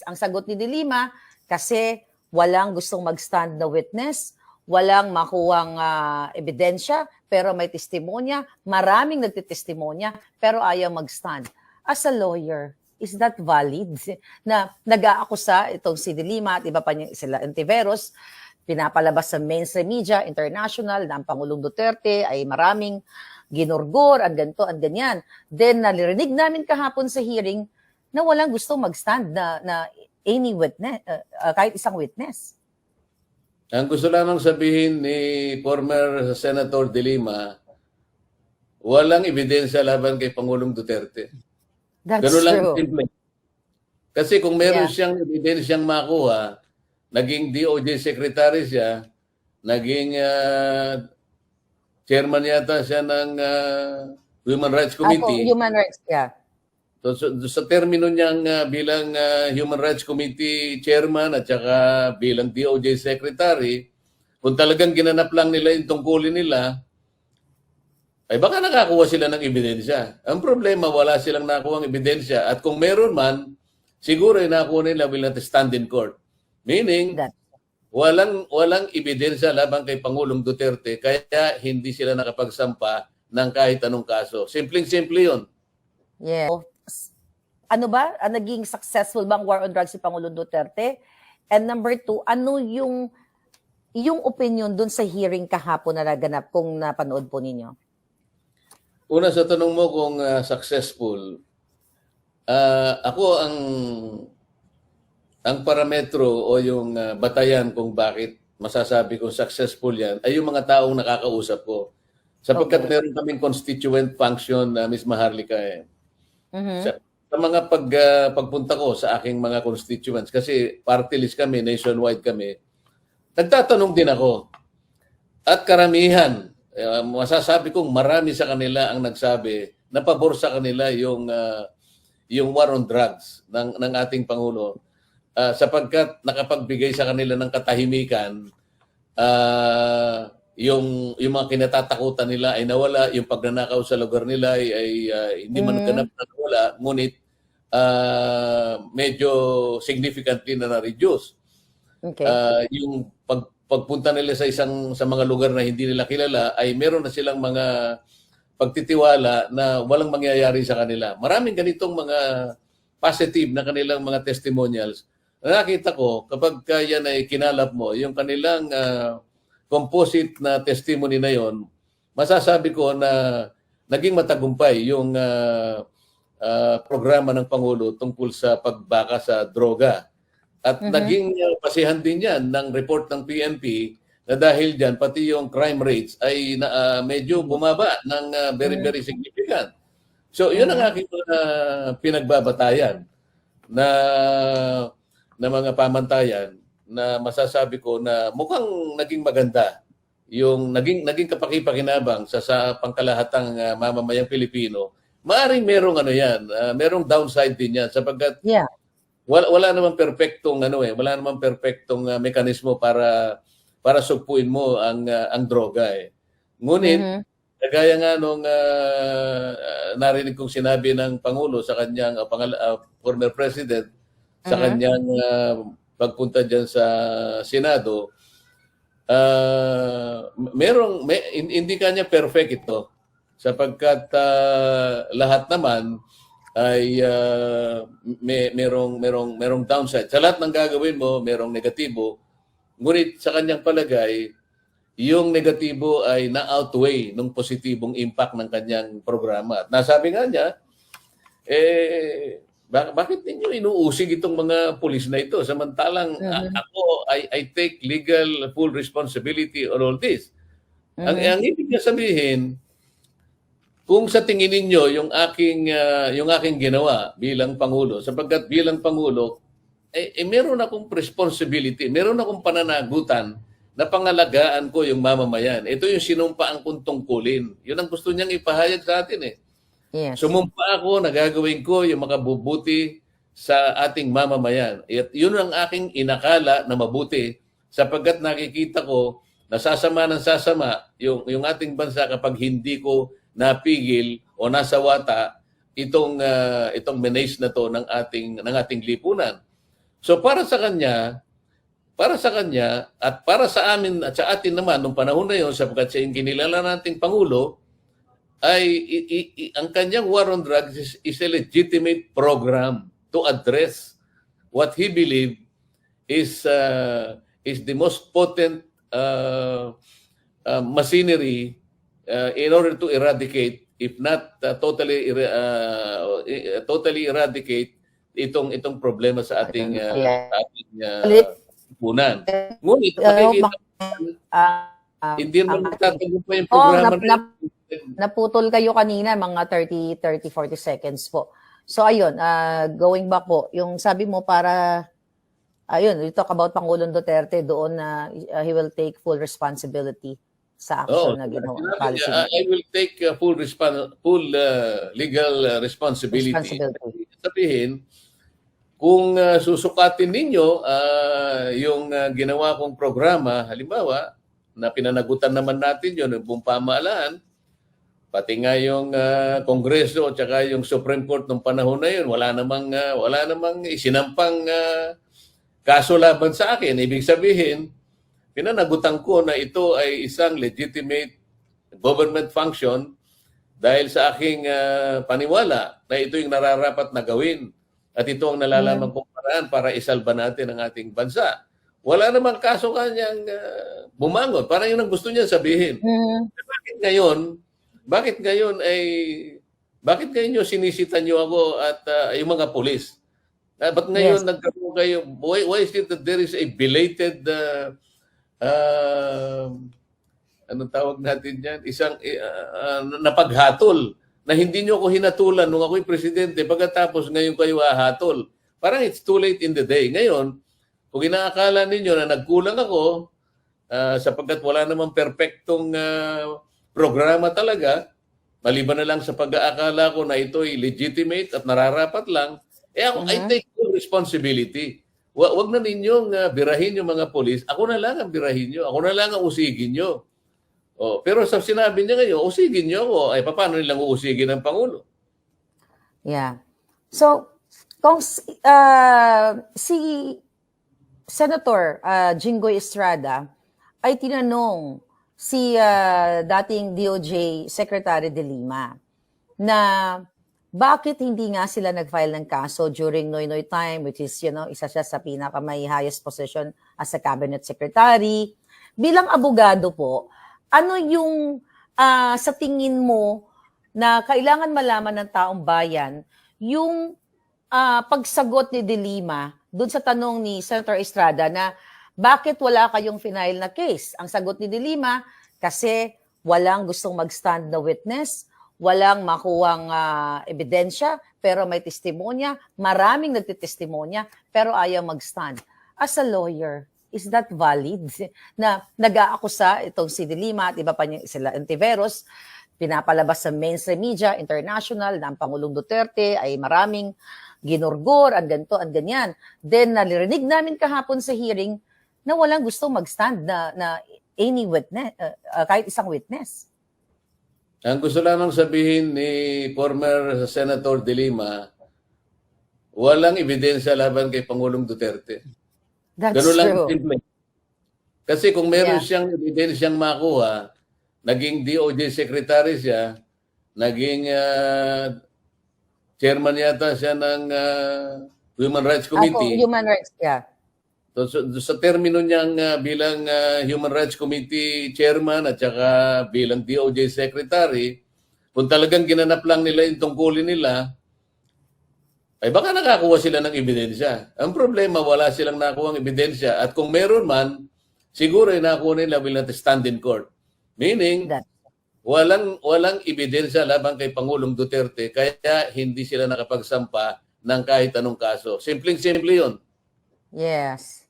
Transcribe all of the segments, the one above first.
witness. Ang sagot ni De Lima, kasi walang gustong mag-stand na witness, walang makuwang ebidensya, pero may testimonya, maraming nagtitestimonya, pero ayaw mag-stand. As a lawyer, is that valid? Na nag-aakusa itong si De Lima at iba pa niya sila Ontiveros, pinapalabas sa mainstream media, international, na ang Pangulong Duterte ay maraming ginurgor, ang ganito, ang ganyan. Then, narinig namin kahapon sa hearing na walang gusto mag-stand na any witness, kahit isang witness. Ang gusto lamang sabihin ni former Senator De Lima, walang ebidensya laban kay Pangulong Duterte. That's Ganun lang true. simple. Kasi kung meron siyang ebidensyang makuha, naging DOJ secretary siya, naging chairman yata siya ng Human Rights Committee. Human Rights, yeah. So, sa termino niyang bilang Human Rights Committee chairman at saka bilang DOJ secretary, kung talagang ginanap lang nila yung tungkulin nila, ay baka nakakuha sila ng ebidensya. Ang problema, wala silang nakuha ng ebidensya. At kung meron man, siguro ay nakuha nila will not stand in court. Meaning, walang ebidensya laban kay Pangulong Duterte, kaya hindi sila nakapagsampa ng kahit anong kaso. Simpleng-simple yun. Yeah. Ano ba? Naging successful bang war on drugs si Pangulong Duterte? And number 2, ano yung opinion dun sa hearing kahapon na naganap kung napanood po ninyo? Una, sa tanong mo kung successful, ako ang parametro o yung batayan kung bakit masasabi kong successful yan ay yung mga taong nakakausap ko. Sapagkat meron kaming constituent function, Ms. Maharlika. Sa mga pagpunta ko sa aking mga constituents, kasi party list kami, nationwide kami, nagtatanong din ako. At karamihan, masasabi kong marami sa kanila ang nagsabi na pabor sa kanila yung war on drugs ng ating Pangulo. Sapagkat nakapagbigay sa kanila ng katahimikan, yung mga kinatatakutan nila ay nawala, yung pagnanakaw sa lugar nila ay hindi man ganap na nawala, ngunit medyo significantly na na-reduce. Okay. Yung pagpunta nila sa mga lugar na hindi nila kilala ay meron na silang mga pagtitiwala na walang mangyayari sa kanila. Maraming ganitong mga positive na kanilang mga testimonials. Nakita ko, kapag yan ay kinalap mo, yung kanilang composite na testimony na yon, masasabi ko na naging matagumpay yung programa ng Pangulo tungkol sa pagbaka sa droga. At naging pasihan din yan ng report ng PNP na dahil dyan, pati yung crime rates ay medyo bumaba ng very, very significant. So, yun ang aking pinagbabatayan na mga pamantayan na masasabi ko na mukhang naging maganda yung naging kapaki-pakinabang sa pangkalahatang mamamayang Pilipino. Maaring merong merong downside din yan sapagkat wala namang perpektong wala namang perpektong mekanismo para sugpuin mo ang droga eh. Ngunit kagaya nga nung narinig kong sinabi ng Pangulo sa kanyang former president sa kanyang pagpunta diyan sa Senado, hindi kanya perfect ito sapagkat lahat naman ay merong downside. Sa lahat ng gagawin mo, merong negatibo. Ngunit sa kanyang palagay, yung negatibo ay na-outweigh ng positibong impact ng kanyang programa. At nasabi nga niya, bakit ninyo inuusig itong mga pulis na ito? Samantalang ako, I take legal full responsibility on all this. Ang ibig niya sabihin, kung sa tingin ninyo yung aking ginawa bilang Pangulo, sapagkat bilang Pangulo, meron akong responsibility, meron akong pananagutan na pangalagaan ko yung mamamayan. Ito yung sinumpaan kong tungkulin. Yun ang gusto niyang ipahayag sa atin eh. Yes. Sumumpa ako na gagawin ko yung makabubuti sa ating mamamayan. At yun ang aking inakala na mabuti sapagkat nakikita ko na sasama ng sasama yung ating bansa kapag hindi ko napigil o nasawata itong menace na to ng ating lipunan. So para sa kanya at para sa amin at sa atin naman nung panahon na yon, sapagkat siya yung kinilala nating Pangulo, ay ang kanyang war on drugs is a legitimate program to address what he believed is the most potent machinery in order to eradicate, if not totally eradicate itong problema sa ating lipunan. Ngunit makikita hindi naman magtatagumpay yung programa naputol kayo kanina, mga 30, 40 seconds po. So ayun, going back po, yung sabi mo para, ayun, you talk about Pangulong Duterte doon na he will take full responsibility sa action na ginawa. Policy. I will take full legal responsibility. Sabihin, kung susukatin ninyo yung ginawa kong programa, halimbawa, na pinanagutan naman natin yun, yung buong pamahalaan, pati nga yung Kongreso at saka yung Supreme Court nung panahon na yun, wala namang isinampang kaso laban sa akin. Ibig sabihin, pinanagutan ko na ito ay isang legitimate government function dahil sa aking paniwala na ito yung nararapat na gawin at ito ang nalalaman kong paraan para isalba natin ang ating bansa. Wala namang kaso kanyang bumangon. Parang yun ang gusto niya sabihin. Bakit ngayon nyo sinisita nyo ako at yung mga pulis? Ba't ngayon nagkaroon kayo? Why is it that there is a belated anong tawag natin yan? Isang napaghatol na hindi nyo ako hinatulan nung ako'y presidente pagkatapos ngayon kayo hahatol. Parang it's too late in the day. Ngayon, kung inaakala ninyo na nagkulang ako sapagkat wala namang perpektong programa talaga, maliban na lang sa pag-aakala ko na ito ay legitimate at nararapat lang, ako, I take full responsibility. Wag na ninyong birahin yung mga polis. Ako na lang ang birahin nyo. Ako na lang ang usigin nyo. Pero sa sinabi niya ngayon, usigin nyo ako. Ay, paano nilang uusigin ang Pangulo? Yeah. So, kung si Senator Jinggoy Estrada ay tinanong si dating DOJ Secretary de Lima na bakit hindi nga sila nag-file ng kaso during Noynoy time, which is, isa siya sa may highest position as a cabinet secretary. Bilang abogado po, ano yung sa tingin mo na kailangan malaman ng taong bayan yung pagsagot ni De Lima doon sa tanong ni Senator Estrada na bakit wala kayong final na case? Ang sagot ni De Lima, kasi walang gustong mag-stand na witness, walang makuwang ebidensya, pero may testimonya, maraming nagtitestimonya, pero ayaw mag-stand. As a lawyer, is that valid? Na nag-aakusa itong si De Lima at iba pa niya sila Antiveros, pinapalabas sa mainstream media, international, na ang Pangulong Duterte ay maraming ginurgor, ang ganito, ang ganyan. Then, nalirinig namin kahapon sa hearing na walang gusto mag-stand na any witness, kahit isang witness. Ang gusto lamang sabihin ni former Senator De Lima, walang ebidensya laban kay Pangulong Duterte. That's Ganun lang true. simple. Kasi kung meron siyang ebidensyang makuha, naging DOJ Secretary siya, naging chairman yata siya ng Human Rights Committee. Human Rights, yeah. So, sa termino niyang bilang Human Rights Committee Chairman at saka bilang DOJ Secretary, kung talagang ginanap lang nila yung tungkulin nila, ay baka nakakuha sila ng ebidensya. Ang problema, wala silang nakuha ng ebidensya. At kung meron man, siguro ay nakuha nila will not stand in court. Meaning, walang ebidensya laban kay Pangulong Duterte, kaya hindi sila nakapagsampa ng kahit anong kaso. Simpleng-simple yun. Yes.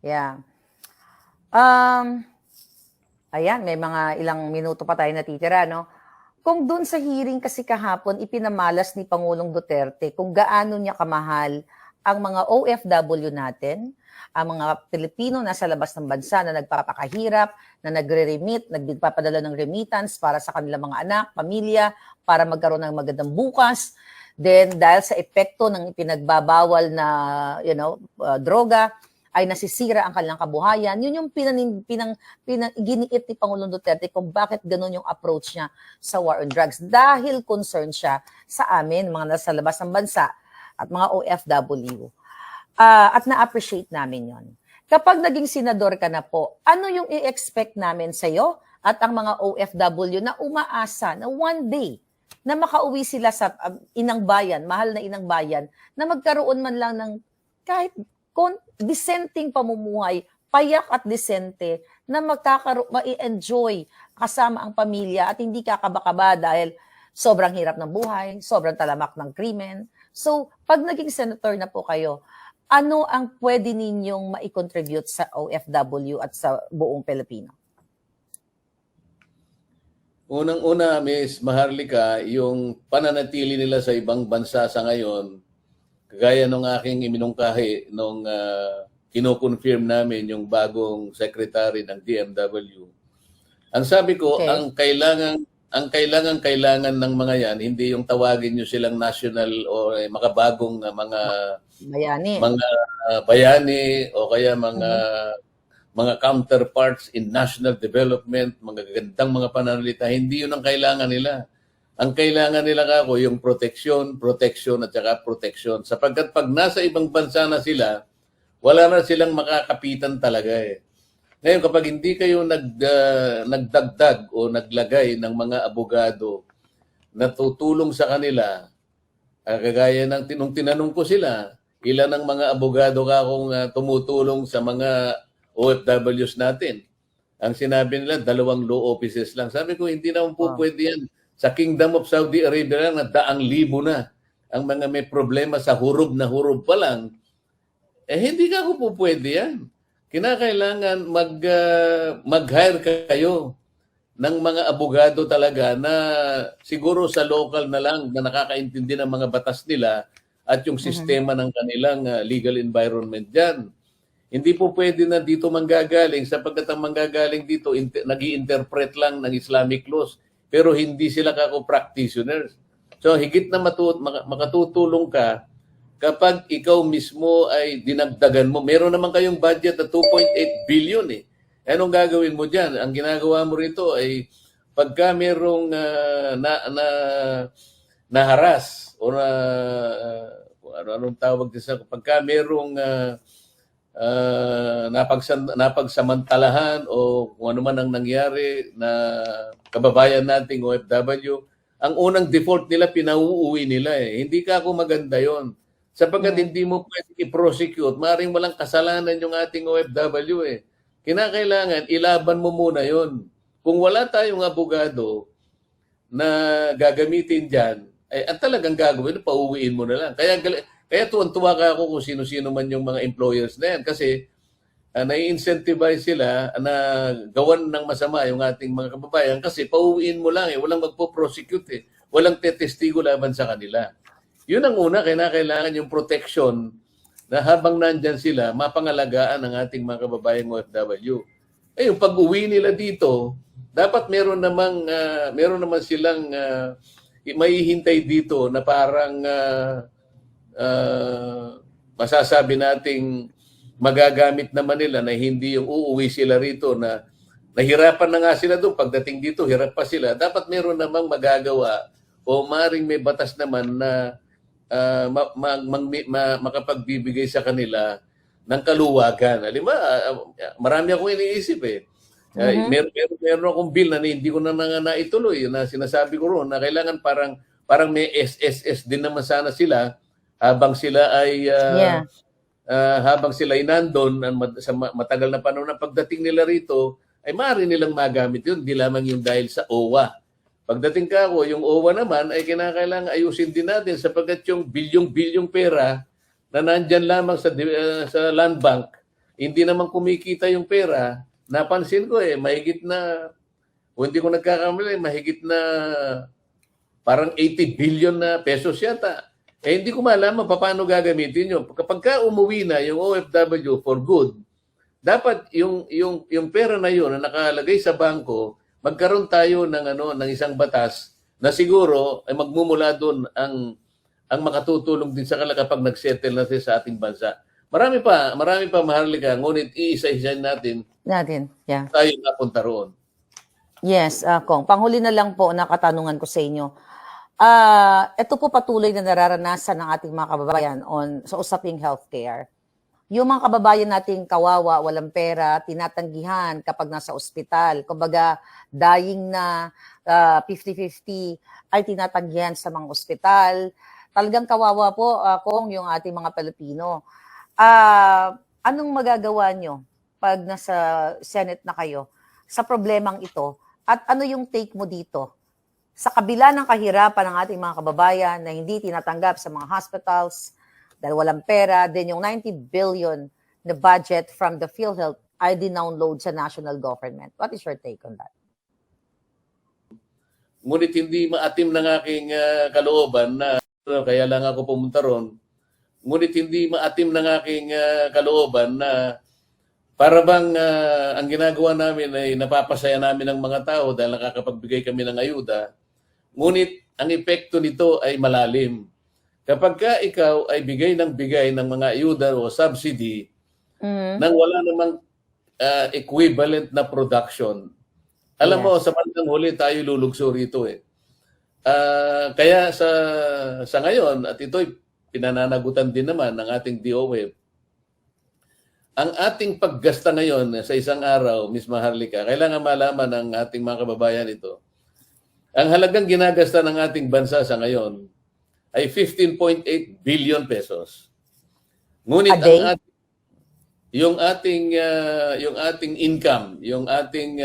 Yeah. Ayan, may mga ilang minuto pa tayo natitira, no? Kung doon sa hearing kasi kahapon, ipinamalas ni Pangulong Duterte kung gaano niya kamahal ang mga OFW natin, ang mga Pilipino nasa labas ng bansa na nagpapakahirap, na nagre-remit, nagpapadala ng remittance para sa kanilang mga anak, pamilya, para magkaroon ng magandang bukas. Then dahil sa epekto ng pinagbabawal na droga, ay nasisira ang kanilang kabuhayan. Yun yung giniit ni Pangulong Duterte kung bakit ganun yung approach niya sa war on drugs. Dahil concern siya sa amin, mga nasa labas ng bansa at mga OFW. At na-appreciate namin yon. Kapag naging senador ka na po, ano yung i-expect namin sa'yo at ang mga OFW na umaasa na one day na makauwi sila sa inang bayan, mahal na inang bayan, na magkaroon man lang ng kahit dissenting pamumuhay, payak at disente, na ma-enjoy kasama ang pamilya at hindi kakaba-kaba dahil sobrang hirap ng buhay, sobrang talamak ng krimen. So, pag naging senator na po kayo, ano ang pwede ninyong ma-contribute sa OFW at sa buong Pilipino? Unang-una, Miss Maharlika, yung pananatili nila sa ibang bansa sa ngayon, kagaya nung aking iminungkahi nung kino-confirm namin yung bagong secretary ng DMW. Ang sabi ko, Okay. ang kailangan ng mga yan, hindi yung tawagin nyo silang national o makabagong mga Bayani. bayani o kaya mga counterparts in national development, mga gandang mga pananalita. Hindi yun ang kailangan nila. Ang kailangan nila kako yung protection at saka protection. Sapagkat pag nasa ibang bansa na sila, wala na silang makakapitan talaga eh. Ngayon, kapag hindi kayo nagdagdag o naglagay ng mga abogado na tutulong sa kanila, kagaya ng nung tinanong ko sila, ilan ang mga abogado kakong tumutulong sa mga OFWs natin? Ang sinabi nila, 2 law offices lang. Sabi ko, hindi naman po pwede yan. Sa Kingdom of Saudi Arabia lang, 100,000 na ang mga may problema sa hurub na hurub pa lang. Hindi ka po pwede yan. Kinakailangan mag-hire kayo ng mga abogado talaga na siguro sa local na lang na nakakaintindi ng mga batas nila at yung sistema ng kanilang legal environment dyan. Hindi po pwede na dito manggagaling sapagkat ang manggagaling dito nag-i-interpret lang ng Islamic laws pero hindi sila kako practitioners. So higit na makatutulong ka kapag ikaw mismo ay dinagdagan mo. Meron naman kayong budget na 2.8 billion eh. Anong gagawin mo diyan? Ang ginagawa mo rito ay pagka merong naharas o anong tawag din sa pagka merong napagsamantalahan o kung ano man ang nangyari na kababayan nating OFW, ang unang default nila, pinauuwi nila eh. Hindi ka ako maganda yon. Sapagkat hindi mo pwede i-prosecute, maaaring walang kasalanan yung ating OFW eh. Kinakailangan, ilaban mo muna yon. Kung wala tayong abogado na gagamitin dyan, ang talagang gagawin, pauwiin mo na lang. Kaya tuwan-tuwa ka ako kung sino-sino man yung mga employers na yan kasi nai-incentivize sila na gawan ng masama yung ating mga kababayan kasi pauwiin mo lang eh, walang magpo-prosecute eh, walang tetestigo laban sa kanila. Yun ang una, kailangan yung protection na habang nandyan sila, mapangalagaan ng ating mga kababayang OFW. Yung pag-uwi nila dito, dapat meron naman silang maihintay dito na parang masasabi nating magagamit naman nila na hindi yung uuwi sila rito na nahirapan na nga sila doon. Pagdating dito, hirap pa sila. Dapat meron namang magagawa o maring may batas naman na makapagbibigay sa kanila ng kaluwagan. Halimbawa, marami akong iniisip eh. Meron akong bill na hindi ko na naituloy na sinasabi ko roon na kailangan parang may SSS din naman sana sila habang sila ay habang sila ay nandun sa matagal na panahon na pagdating nila rito ay maaari nilang magamit yun, di lamang yung dahil sa OWA. Pagdating ka ako, yung OWA naman ay kinakailangan ayusin din natin sapagkat yung bilyong-bilyong pera na nandyan lamang sa land bank, hindi naman kumikita yung pera. Napansin ko mahigit na, kung hindi ko nagkakamali, mahigit na parang 80 billion na pesos yata. Hindi ko malaman paano gagamitin yun. Kapag ka umuwi na yung OFW for good, dapat yung pera na yun na nakalagay sa bangko, magkaroon tayo ng isang batas na siguro ay magmumula doon ang makatutulong din sa kanila kapag nag-settle na sila sa ating bansa. Marami pa Maharlika, ngunit iisa-isa natin Yeah. tayo napunta roon. Yes, Kong. Panghuli na lang po na katanungan ko sa inyo. Ito po patuloy na nararanasan ng ating mga kababayan sa usaping healthcare. Yung mga kababayan nating kawawa, walang pera, tinatanggihan kapag nasa ospital. Kumbaga, dying na 50-50 ay tinatanggihan sa mga ospital. Talagang kawawa po, Kong, yung ating mga Pilipino. Anong magagawa nyo pag nasa Senate na kayo sa problemang ito? At ano yung take mo dito? Sa kabila ng kahirapan ng ating mga kababayan na hindi tinatanggap sa mga hospitals dahil walang pera, din yung 90 billion na budget from the PhilHealth ay dinownload sa national government. What is your take on that? Ngunit hindi maatim ng aking kalooban na kaya lang ako pumunta ron. Ngunit hindi maatim ng aking kalooban na para bang ang ginagawa namin ay napapasaya namin ng mga tao dahil nakakapagbigay kami ng ayuda. Ngunit ang epekto nito ay malalim. Kapag ka ikaw ay bigay ng mga ayuda o subsidy nang wala namang equivalent na production, alam mo, sa bandang huli tayo lulugso rito eh. Kaya sa ngayon, at ito'y pinananagutan din naman ng ating DOE, ang ating paggasta ngayon sa isang araw, Ms. Maharlika, kailangan malaman ng ating mga kababayan ito. Ang halagang ginagasta ng ating bansa sa ngayon ay 15.8 billion pesos. Ngunit yung ating income, yung ating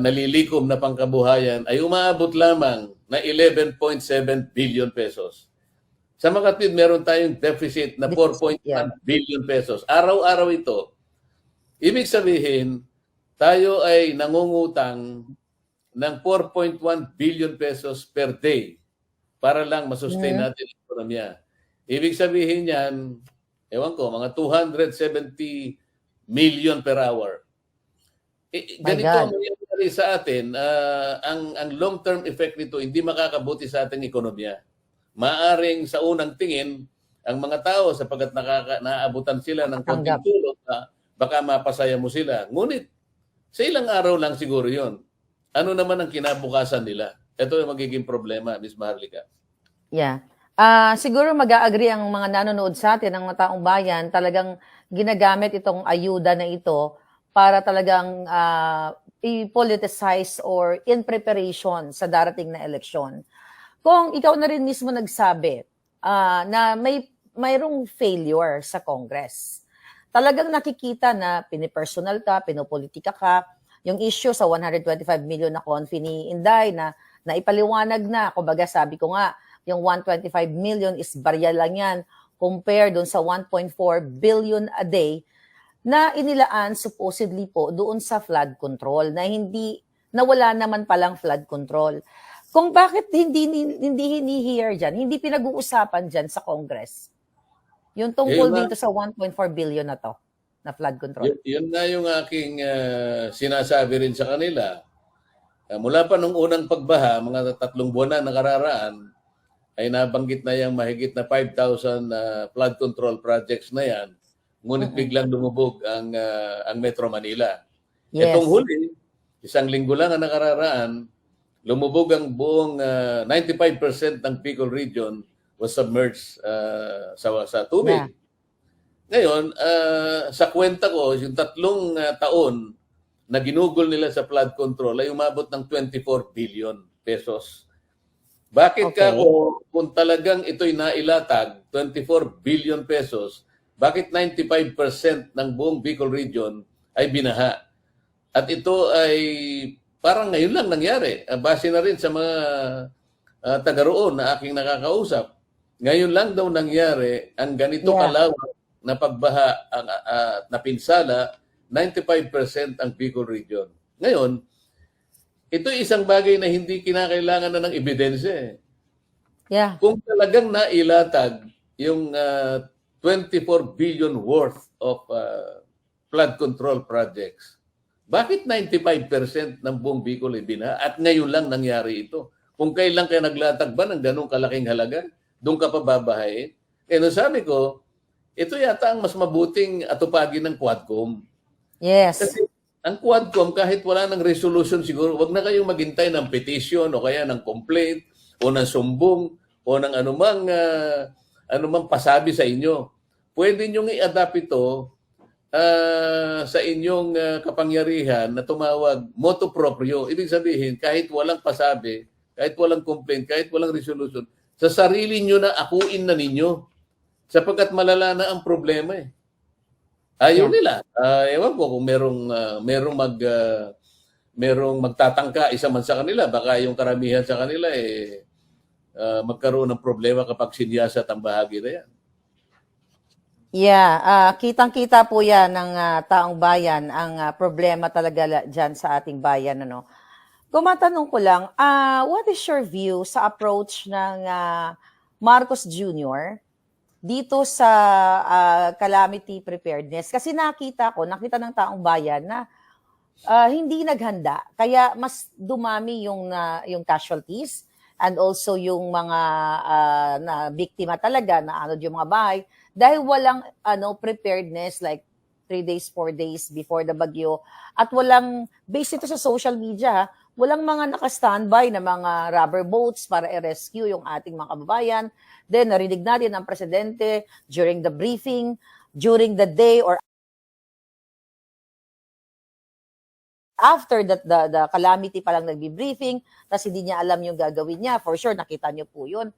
nalilikom na pangkabuhayan ay umaabot lamang na 11.7 billion pesos. Sa makatwid, meron tayong deficit na 4.1 billion pesos. Araw-araw ito. Ibig sabihin, tayo ay nangungutang ng 4.1 billion pesos per day para lang masustain natin ang ekonomiya. Ibig sabihin yan, ewan ko, mga 270 million per hour. Ganito ang mangyayari sa atin. Ang long-term effect nito, hindi makakabuti sa ating ekonomiya. Maaring sa unang tingin, ang mga tao sapagkat naaabutan sila ng konting tulong, baka mapasaya mo sila. Ngunit, sa ilang araw lang siguro yon. Ano naman ang kinabukasan nila? Ito yung magiging problema, Ms. Maharlika. Yeah. Siguro mag-agree ang mga nanonood sa atin, ang mga taong bayan, talagang ginagamit itong ayuda na ito para talagang i-politicize or in preparation sa darating na eleksyon. Kung ikaw na rin mismo nagsabi na mayroong failure sa Congress, talagang nakikita na pinipersonal ka, pinopolitika ka, yung issue sa 125 million na confi ni Inday na ipaliwanag na, kumbaga sabi ko nga, yung 125 million is barya lang yan compared dun sa 1.4 billion a day na inilaan supposedly po doon sa flood control na wala naman palang flood control. Kung bakit hindi hini-hear dyan, hindi pinag-uusapan dyan sa Congress, yung tungkol dito sa 1.4 billion na to, na flood control. Yun na yung aking sinasabi rin sa kanila. Mula pa nung unang pagbaha, mga 3 buwan na nakararaan, ay nabanggit na yung mahigit na 5,000 flood control projects na yan. Ngunit biglang lumubog ang Metro Manila. Yes. Itong huli, 1 linggo lang ang nakararaan, lumubog ang buong 95% ng Bicol region was submerged sa tubig. Yeah. Ngayon, sa kwenta ko, yung 3 taon na ginugol nila sa flood control ay umabot ng 24 billion pesos. Bakit kung talagang ito'y nailatag, 24 billion pesos, bakit 95% ng buong Bicol region ay binaha? At ito ay parang ngayon lang nangyari. Base na rin sa mga taga roon na aking nakakausap. Ngayon lang daw nangyari ang ganito kalawak na pagbaha na pinsala, 95% ang Bicol region. Ngayon, ito isang bagay na hindi kinakailangan na ng ebidensya. Yeah. Kung talagang nailatag yung 24 billion worth of flood control projects, bakit 95% ng buong Bicol ay binaha at ngayon lang nangyari ito? Kung kailan kayo naglatag ba ng ganong kalaking halaga, doon ka pa babahayin. Eh, no, sabi ko, ito yata ang mas mabuting atupagin ng Quadcom. Yes. Kasi ang Quadcom, kahit wala ng resolution siguro, wag na kayong maghintay ng petition o kaya ng complaint o ng sumbong o ng anumang pasabi sa inyo. Pwede nyo i-adapt ito sa inyong kapangyarihan na tumawag motu proprio. Ibig sabihin, kahit walang pasabi, kahit walang complaint, kahit walang resolution, sa sarili nyo na akuin na ninyo. Sapagkat malala na ang problema eh. Ayaw nila. Ewan ko kung merong magtatangka isa man sa kanila, baka yung karamihan sa kanila magkaroon ng problema kapag sinyasat ang bahagi na yan. Yeah, kitang-kita po 'yan ng taong bayan ang problema talaga diyan sa ating bayan, ano. Kumatanong ko lang, what is your view sa approach ng Marcos Jr. dito sa calamity preparedness? Kasi nakita ng taong bayan na hindi naghanda, kaya mas dumami yung casualties and also yung mga na biktima talaga na yung mga bahay dahil walang preparedness like 3 days, 4 days before the bagyo at walang based ito sa social media, walang mga naka-standby na mga rubber boats para i-rescue yung ating mga kababayan. Then narinig natin ang presidente during the briefing, during the day or after that the calamity pa lang nagbi-briefing, tapos hindi niya alam yung gagawin niya. For sure, nakita niyo po yun.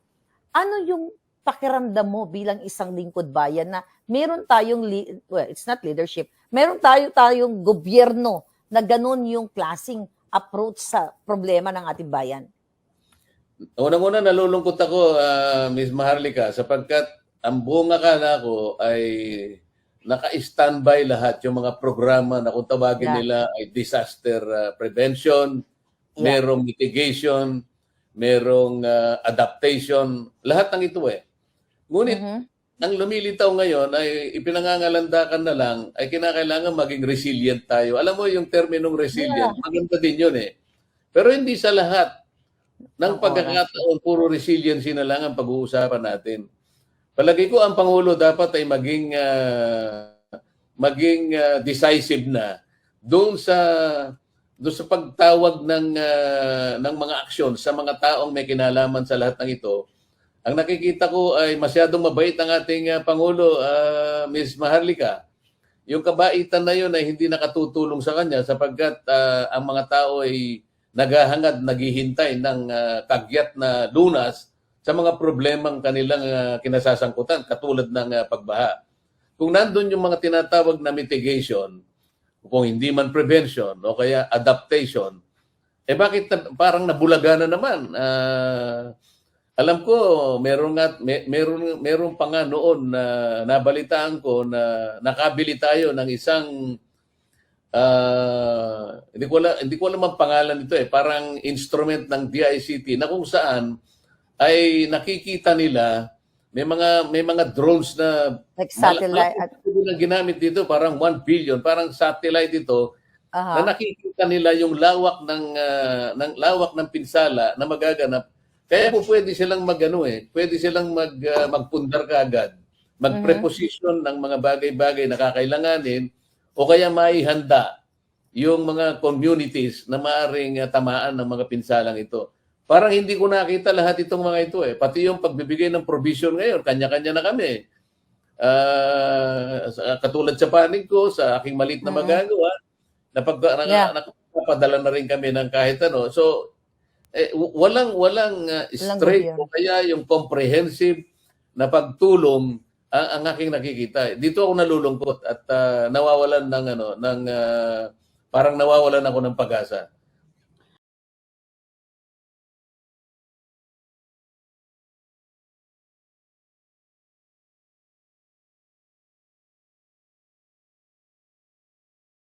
Ano yung pakiramdam mo bilang isang lingkod bayan na meron tayong, well, it's not leadership, meron tayong gobyerno na ganun yung klaseng approach sa problema ng ating bayan? Unang-una, nalulungkot ako, Ms. Maharlika, sapagkat ang buong akala ko ay naka-standby lahat yung mga programa na kung tawagin nila ay disaster prevention, merong mitigation, merong adaptation, lahat ng ito eh. Ngunit, ang lumilitaw ngayon ay ipinangangalandakan na lang ay kinakailangan maging resilient tayo. Alam mo yung terminong resilient, maganda din yun eh. Pero hindi sa lahat ng pagkakataon, puro resiliency na lang ang pag-uusapan natin. Palagi ko ang Pangulo dapat ay maging decisive na doon sa pagtawag ng mga aksyon sa mga taong may kinalaman sa lahat ng ito. Ang nakikita ko ay masyadong mabait ang ating Pangulo, Ms. Maharlika. Yung kabaitan na yun ay hindi nakatutulong sa kanya sapagkat ang mga tao ay naghahangad, naghihintay ng kagyat na lunas sa mga problemang kanilang kinasasangkutan, katulad ng pagbaha. Kung nandun yung mga tinatawag na mitigation, kung hindi man prevention o kaya adaptation, bakit parang nabulaga na naman? Alam ko, meron pa nga noon na nabalitaan ko na nakabili tayo ng isang hindi ko alam ang pangalan nito parang instrument ng DICT na kung saan ay nakikita nila may mga drones na like satellite na ginamit dito, parang 1 billion, parang satellite ito na nakikita nila yung lawak ng pinsala na magaganap. Kaya po pwede silang pwede silang magpundar kaagad, magpreposition ng mga bagay-bagay na kakailanganin o kaya maihanda yung mga communities na maaring tamaan ng mga pinsalang ito. Parang hindi ko nakita lahat itong mga ito Pati yung pagbibigay ng provision ngayon, kanya-kanya na kami. Katulad sa panig ko, sa aking maliit na magagawa, napadala na rin kami ng kahit ano. So, walang straight o kaya yung comprehensive na pagtulong ang aking nakikita. Dito ako nalulungkot at nawawalan parang nawawalan ako ng pag-asa.